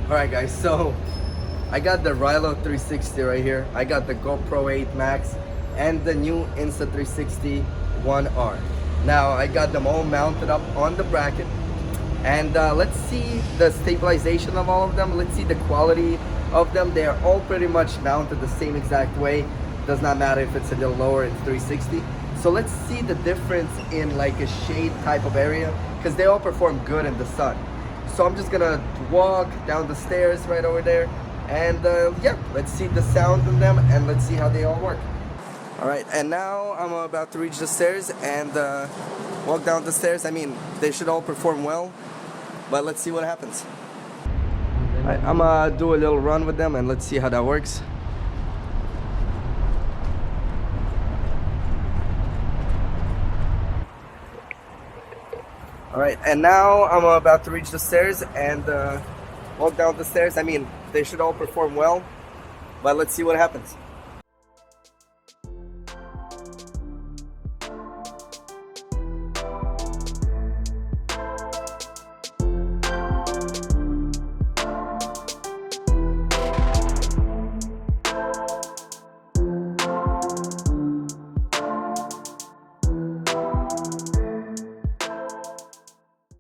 Alright guys, so I got the Rylo 360 right here. I got the GoPro 8 Max and the new Insta360 One R. Now I got them all mounted up on the bracket, and let's see the stabilization of all of them. Let's see the quality of them. They are all pretty much mounted the same exact way. Does not matter if it's a little lower, it's 360. So let's see the difference in like a shade type of area, because they all perform good in the sun. So I'm just gonna walk down the stairs right over there, and yeah, let's see the sound in them and let's see how they all work. All right, and now I'm about to reach the stairs and walk down the stairs. I mean, they should all perform well, but let's see what happens. All right, I'm gonna do a little run with them and let's see how that works. All right, and now I'm about to reach the stairs and walk down the stairs. I mean, they should all perform well, but let's see what happens.